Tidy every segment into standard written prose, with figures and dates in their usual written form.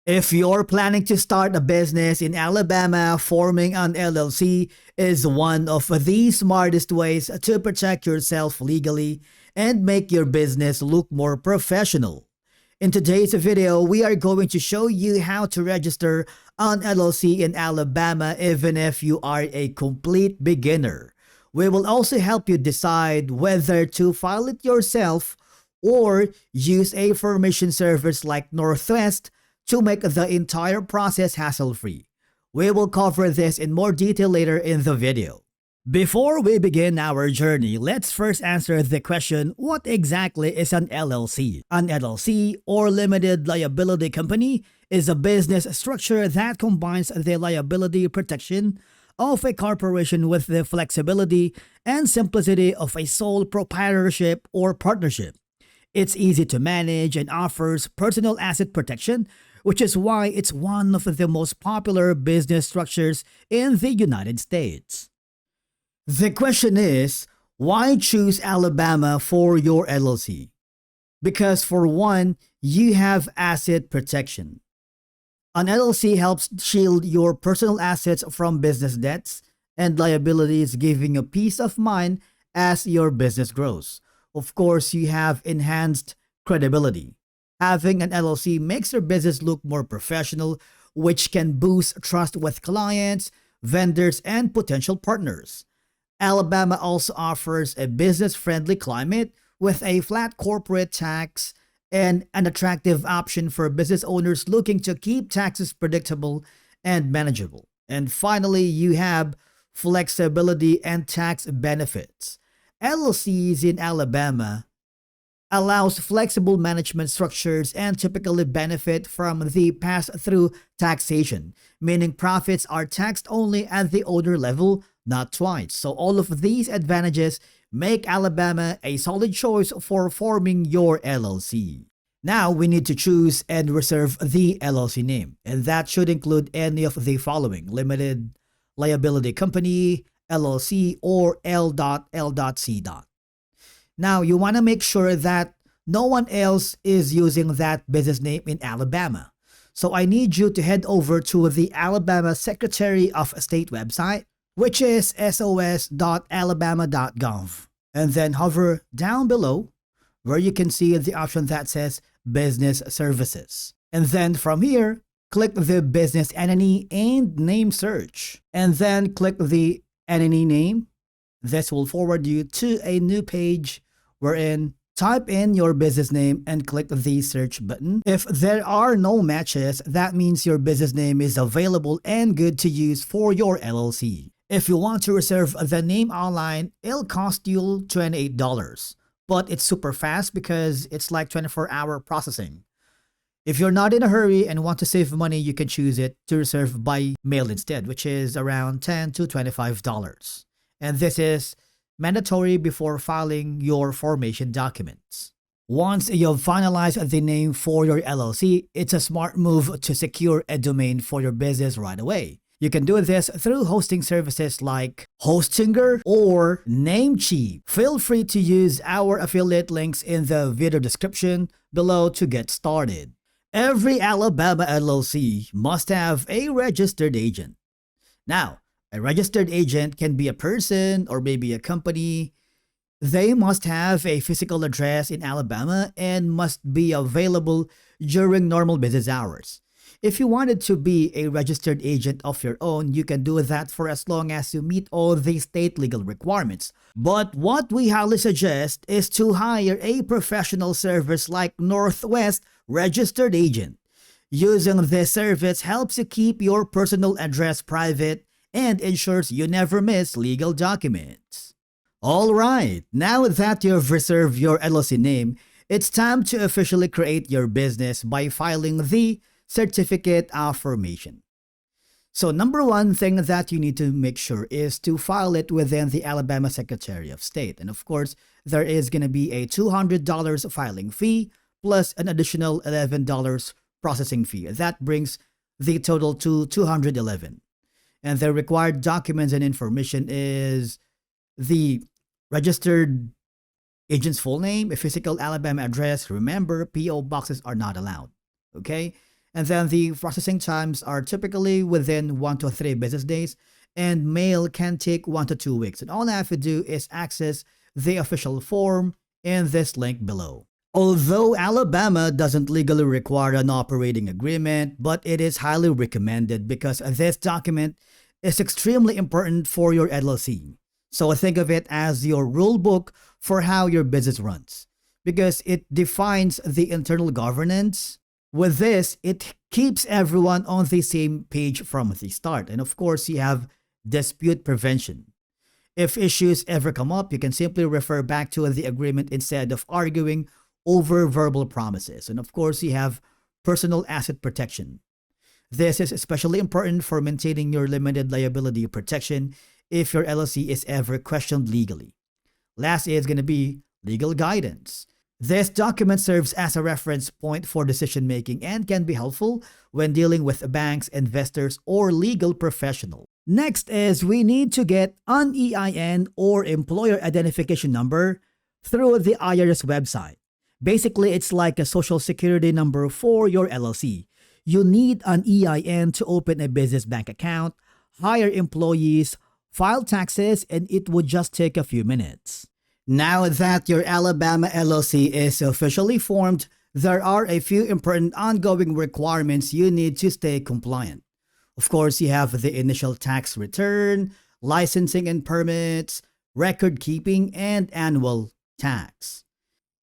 If you're planning to start a business in Alabama, forming an LLC is one of the smartest ways to protect yourself legally and make your business look more professional. In today's video, we are going to show you how to register an LLC in Alabama even if you are a complete beginner. We will also help you decide whether to file it yourself or use a formation service like Northwest to make the entire process hassle-free. We will cover this in more detail later in the video. Before we begin our journey, let's first answer the question, what exactly is an LLC? An LLC, or Limited Liability Company, is a business structure that combines the liability protection of a corporation with the flexibility and simplicity of a sole proprietorship or partnership. It's easy to manage and offers personal asset protection, which is why it's one of the most popular business structures in the United States. The question is, why choose Alabama for your LLC? Because for one, you have asset protection. An LLC helps shield your personal assets from business debts and liabilities, giving you peace of mind as your business grows. Of course, you have enhanced credibility. Having an LLC makes your business look more professional, which can boost trust with clients, vendors, and potential partners. Alabama also offers a business-friendly climate with a flat corporate tax and an attractive option for business owners looking to keep taxes predictable and manageable. And finally, you have flexibility and tax benefits. LLCs in Alabama allows flexible management structures and typically benefit from the pass-through taxation, meaning profits are taxed only at the owner level, not twice. So all of these advantages make Alabama a solid choice for forming your LLC. Now we need to choose and reserve the LLC name, and that should include any of the following: Limited Liability Company, LLC, or L.L.C. Now, you want to make sure that no one else is using that business name in Alabama. So I need you to head over to the Alabama Secretary of State website, which is sos.alabama.gov, and then hover down below where you can see the option that says Business Services. And then from here, click the Business Entity and Name Search, and then click the entity name. This will forward you to a new page wherein type in your business name and click the search button. If there are no matches, that means your business name is available and good to use for your LLC. If you want to reserve the name online, it'll cost you $28, but it's super fast because it's like 24-hour processing. If you're not in a hurry and want to save money, you can choose it to reserve by mail instead, which is around $10 to $25. And this is mandatory before filing your formation documents. Once you've finalized the name for your LLC, it's a smart move to secure a domain for your business right away. You can do this through hosting services like Hostinger or Namecheap. Feel free to use our affiliate links in the video description below to get started. Every Alabama LLC must have a registered agent. Now, a registered agent can be a person or maybe a company. They must have a physical address in Alabama and must be available during normal business hours. If you wanted to be a registered agent of your own, you can do that for as long as you meet all the state legal requirements. But what we highly suggest is to hire a professional service like Northwest Registered Agent. Using this service helps you keep your personal address private and ensures you never miss legal documents. Alright, now that you've reserved your LLC name, it's time to officially create your business by filing the Certificate of Formation. So number one thing that you need to make sure is to file it within the Alabama Secretary of State. And of course, there is going to be a $200 filing fee plus an additional $11 processing fee. That brings the total to $211. And the required documents and information is the registered agent's full name, a physical Alabama address. Remember, P.O. boxes are not allowed. Okay? And then the processing times are typically within 1 to 3 business days, and mail can take 1 to 2 weeks. And all I have to do is access the official form in this link below. Although Alabama doesn't legally require an operating agreement, but it is highly recommended because this document is extremely important for your LLC. So think of it as your rule book for how your business runs because it defines the internal governance. With this, it keeps everyone on the same page from the start. And of course, you have dispute prevention. If issues ever come up, you can simply refer back to the agreement instead of arguing over verbal promises. And of course, you have personal asset protection. This is especially important for maintaining your limited liability protection if your LLC is ever questioned legally. Last is going to be legal guidance. This document serves as a reference point for decision making and can be helpful when dealing with banks, investors, or legal professionals. Next is we need to get an EIN or employer identification number through the IRS website. Basically, it's like a social security number for your LLC. You need an EIN to open a business bank account, hire employees, file taxes, and it would just take a few minutes. Now that your Alabama LLC is officially formed, there are a few important ongoing requirements you need to stay compliant. Of course, you have the initial tax return, licensing and permits, record keeping, and annual tax.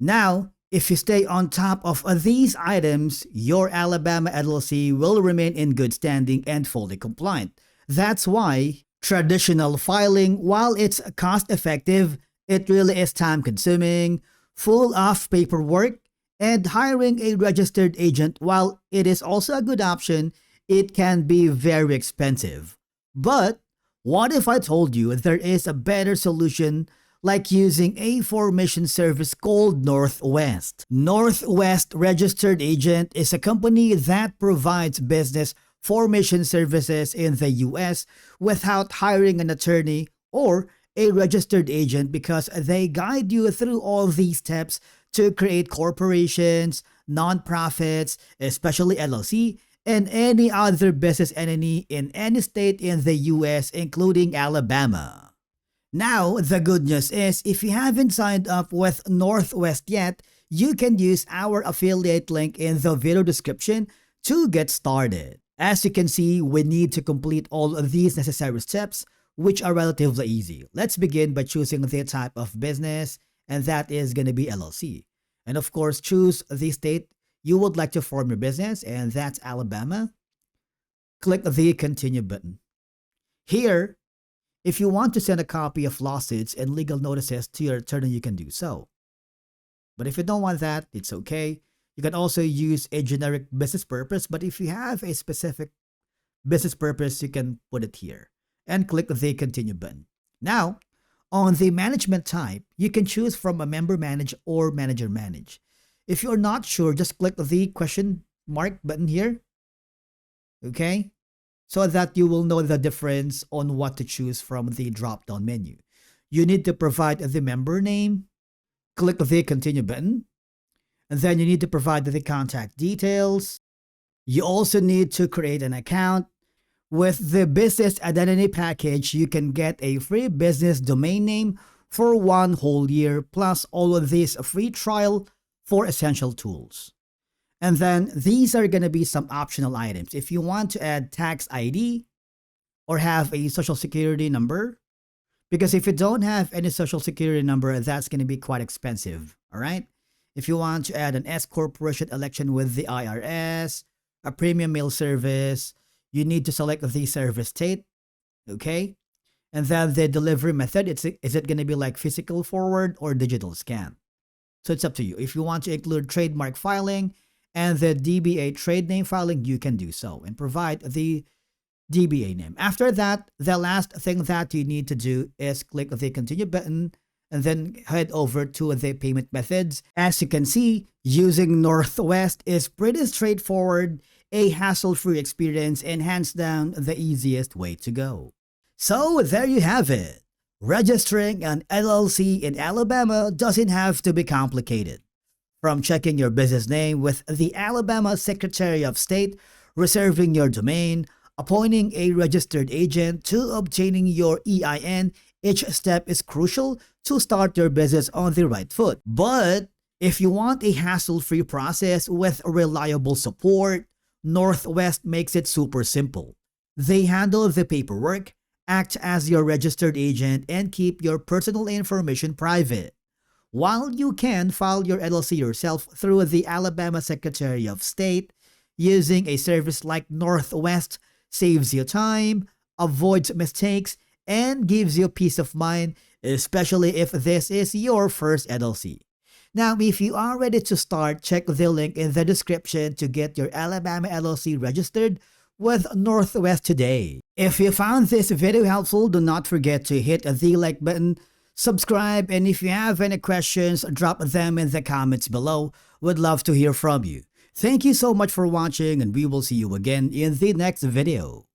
Now, if you stay on top of these items, your Alabama LLC will remain in good standing and fully compliant. That's why traditional filing, while it's cost-effective, it really is time-consuming, full of paperwork, and hiring a registered agent, while it is also a good option, it can be very expensive. But what if I told you there is a better solution like using a formation service called Northwest? Northwest Registered Agent is a company that provides business formation services in the US without hiring an attorney or a registered agent because they guide you through all these steps to create corporations, nonprofits, especially LLC, and any other business entity in any state in the US, including Alabama. Now, the good news is if you haven't signed up with Northwest yet, you can use our affiliate link in the video description to get started. As you can see, we need to complete all of these necessary steps, which are relatively easy. Let's begin by choosing the type of business, and that is going to be LLC. And of course, choose the state you would like to form your business, and that's Alabama. Click the Continue button. Here, if you want to send a copy of lawsuits and legal notices to your attorney, you can do so. But if you don't want that, it's okay. You can also use a generic business purpose, but if you have a specific business purpose, you can put it here and click the Continue button. Now, on the management type, you can choose from a member manage or manager manage. If you're not sure, just click the question mark button here, okay? So that you will know the difference on what to choose from the drop-down menu. You need to provide the member name, click the Continue button, and then you need to provide the contact details. You also need to create an account. With the business identity package, you can get a free business domain name for 1 whole year, plus all of these free trial for essential tools. And then these are going to be some optional items. If you want to add tax ID or have a social security number, because if you don't have any social security number, that's going to be quite expensive, all right? If you want to add an S corporation election with the IRS, a premium mail service, you need to select the service state, okay? And then the delivery method, is it going to be like physical forward or digital scan? So it's up to you. If you want to include trademark filing and the DBA trade name filing, you can do so and provide the DBA name. After that, the last thing that you need to do is click the Continue button and then head over to the payment methods. As you can see, using Northwest is pretty straightforward, a hassle-free experience, and hands down the easiest way to go. So there you have it. Registering an LLC in Alabama doesn't have to be complicated. From checking your business name with the Alabama Secretary of State, reserving your domain, appointing a registered agent, to obtaining your EIN, each step is crucial to start your business on the right foot. But if you want a hassle-free process with reliable support, Northwest makes it super simple. They handle the paperwork, act as your registered agent, and keep your personal information private. While you can file your LLC yourself through the Alabama Secretary of State, using a service like Northwest saves you time, avoids mistakes, and gives you peace of mind, especially if this is your first LLC. Now, if you are ready to start, check the link in the description to get your Alabama LLC registered with Northwest today. If you found this video helpful, do not forget to hit the like button, subscribe, and if you have any questions, drop them in the comments below. Would love to hear from you. Thank you so much for watching, and we will see you again in the next video.